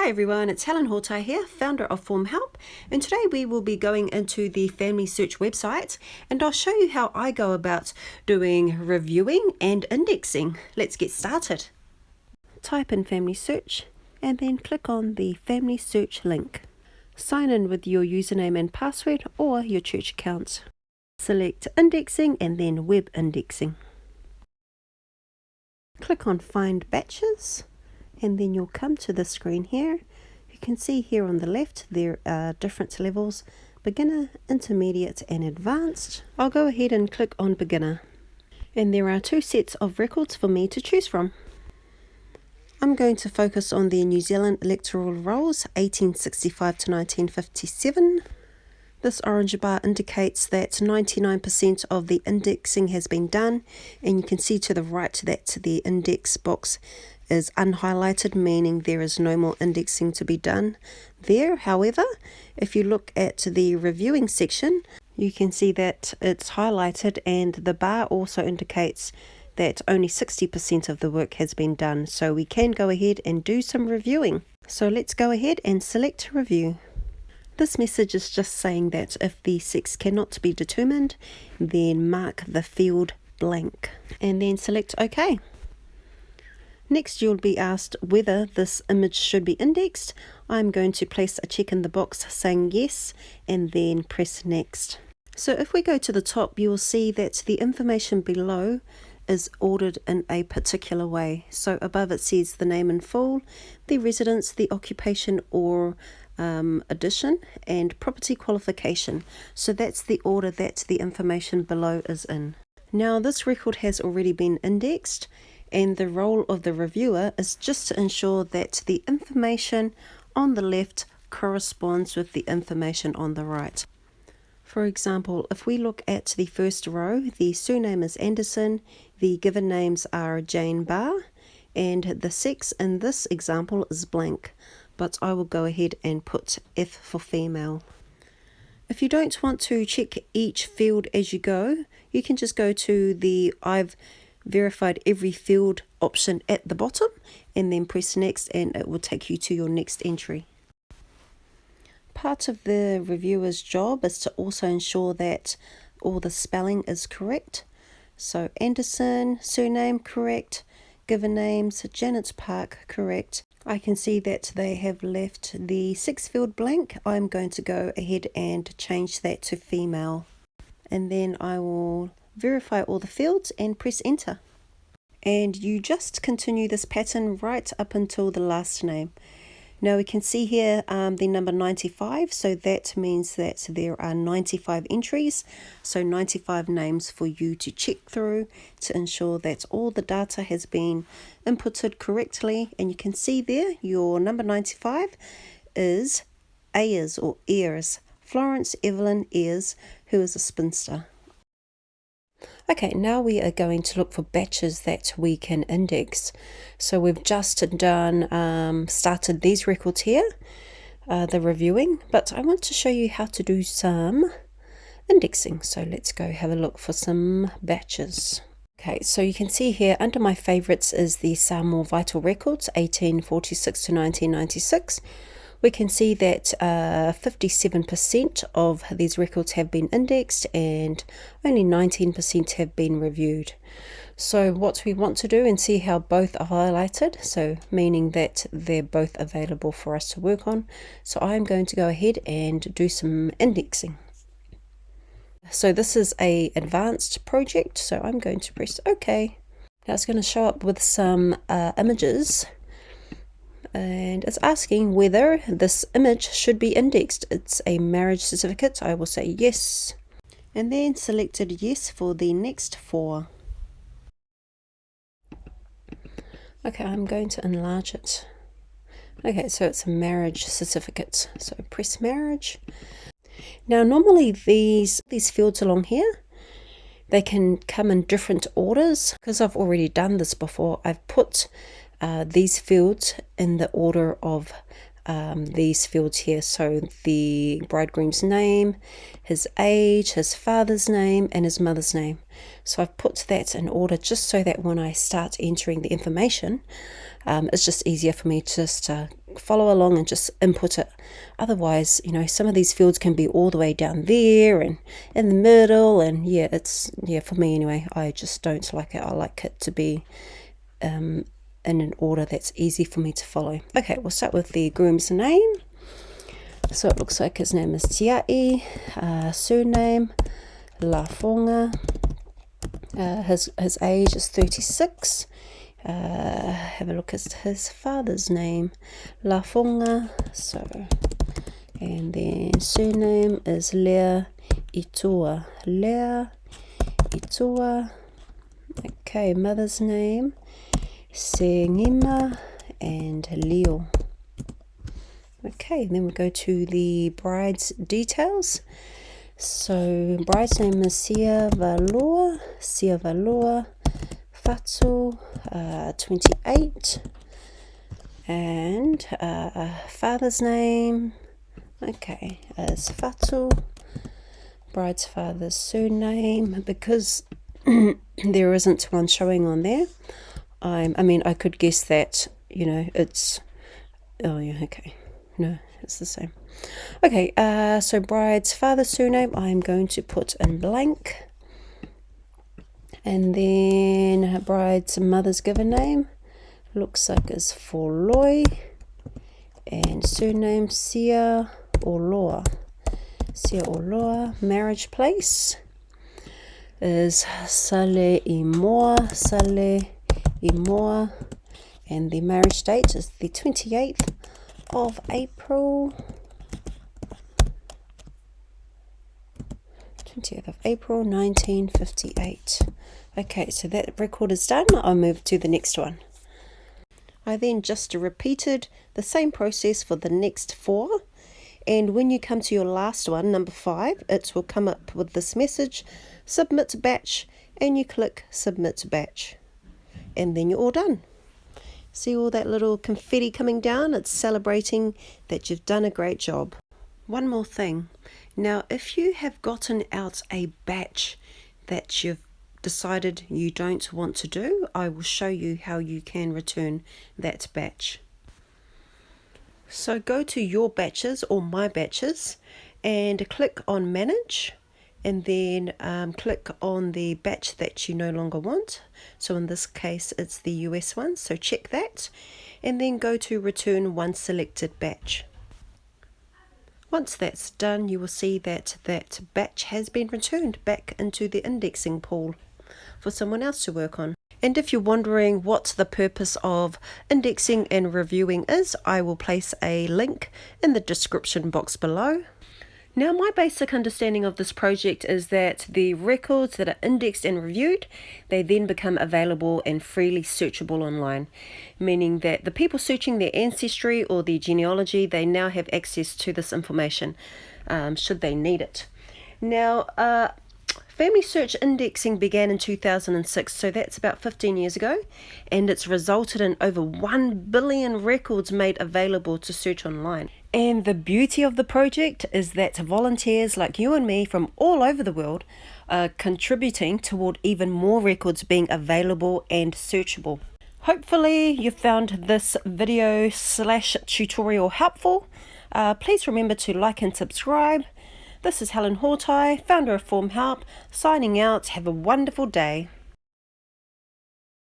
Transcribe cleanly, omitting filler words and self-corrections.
Hi everyone, it's Helen Hotai here, founder of Form Help, and today we will be going into the FamilySearch website and I'll show you how I go about doing reviewing and indexing. Let's get started. Type in FamilySearch and then click on the FamilySearch link. Sign in with your username and password or your church account. Select indexing and then web indexing. Click on Find Batches. And then you'll come to the screen here. You can see here on the left there are different levels: beginner, intermediate and advanced. I'll go ahead and click on beginner. And there are two sets of records for me to choose from. I'm going to focus on the New Zealand Electoral Rolls 1865 to 1957. This orange bar indicates that 99% of the indexing has been done, and you can see to the right that the index box is unhighlighted, meaning there is no more indexing to be done there. However, if you look at the reviewing section, you can see that it's highlighted, and the bar also indicates that only 60% of the work has been done, so we can go ahead and do some reviewing. So let's go ahead and select review. This message is just saying that if the sex cannot be determined, then mark the field blank and then select OK. Next, you'll be asked whether this image should be indexed. I'm going to place a check in the box saying yes and then press next. So if we go to the top, you will see that the information below is ordered in a particular way. So above it says the name in full, the residence, the occupation or addition, and property qualification. So that's the order that the information below is in. Now this record has already been indexed, and the role of the reviewer is just to ensure that the information on the left corresponds with the information on the right. For example, if we look at the first row, the surname is Anderson, the given names are Jane Barr, and the sex in this example is blank, but I will go ahead and put F for female. If you don't want to check each field as you go, you can just go to the I've verified every field option at the bottom and then press next, and it will take you to your next entry. Part of the reviewer's job is to also ensure that all the spelling is correct. So Anderson, surname correct, given names, Janet Park correct. I can see that they have left the sex field blank. I'm going to go ahead and change that to female. And then I will verify all the fields and press enter. And you just continue this pattern right up until the last name. Now we can see here the number 95, so that means that there are 95 entries, so 95 names for you to check through to ensure that all the data has been inputted correctly. And you can see there your number 95 is Ayers or Ayers, Florence Evelyn Ayers, who is a spinster. Okay, now we are going to look for batches that we can index. So we've just started these records here, the reviewing, but I want to show you how to do some indexing. So let's go have a look for some batches. Okay, so you can see here under my favorites is the Samoan Vital Records 1846 to 1996. We can see that 57% of these records have been indexed and only 19% have been reviewed. So what we want to do, and see how both are highlighted, so meaning that they're both available for us to work on. So I'm going to go ahead and do some indexing. So this is an advanced project, so I'm going to press OK. Now it's going to show up with some images. And it's asking whether this image should be indexed. It's a marriage certificate. I will say yes. And then selected yes for the next 4. Okay, I'm going to enlarge it. Okay, so it's a marriage certificate. So press marriage. Now normally these fields along here, they can come in different orders. Because I've already done this before, I've put these fields in the order of these fields here. So the bridegroom's name, his age, his father's name and his mother's name. So I've put that in order just so that when I start entering the information, it's just easier for me just to follow along and just input it. Otherwise, you know, some of these fields can be all the way down there and in the middle, and for me anyway, I just don't like it. I like it to be in an order that's easy for me to follow. Okay, we'll start with the groom's name. So it looks like his name is Tiai, surname Lafonga, his age is 36. Have a look at his father's name, Lafonga, and then surname is Lea Itua. Okay, mother's name, Sengima and Leo. Okay, then we go to the bride's details. So bride's name is Sia Valoa, Fatu, 28, and father's name, okay, is Fatu. Bride's father's surname, because there isn't one showing on there. I could guess that, you know, it's, oh yeah, okay, no, it's the same. Okay, so bride's father's surname, I'm going to put in blank. And then her bride's mother's given name, looks like is Foloi, and surname Sia Oloa. Marriage place is Sale Imoa, and the marriage date is the 28th of April. 20th of April 1958. Okay, so that record is done. I'll move to the next one. I then just repeated the same process for the next 4, and when you come to your last one, number 5, it will come up with this message, submit batch, and you click submit batch, and then you're all done. See all that little confetti coming down? It's celebrating that you've done a great job. One more thing. Now, if you have gotten out a batch that you've decided you don't want to do, I will show you how you can return that batch. So go to your batches or my batches and click on manage, and then click on the batch that you no longer want. So in this case it's the US one, so check that, and then go to return one selected batch. Once that's done, you will see that that batch has been returned back into the indexing pool for someone else to work on. And if you're wondering what the purpose of indexing and reviewing is, I will place a link in the description box below. Now, my basic understanding of this project is that the records that are indexed and reviewed, they then become available and freely searchable online, meaning that the people searching their ancestry or their genealogy, they now have access to this information, should they need it. Now, FamilySearch indexing began in 2006, so that's about 15 years ago, and it's resulted in over 1 billion records made available to search online. And the beauty of the project is that volunteers like you and me from all over the world are contributing toward even more records being available and searchable. Hopefully you found this video / tutorial helpful. Please remember to like and subscribe. This is Helen Hotai, founder of Form Help, signing out. Have a wonderful day.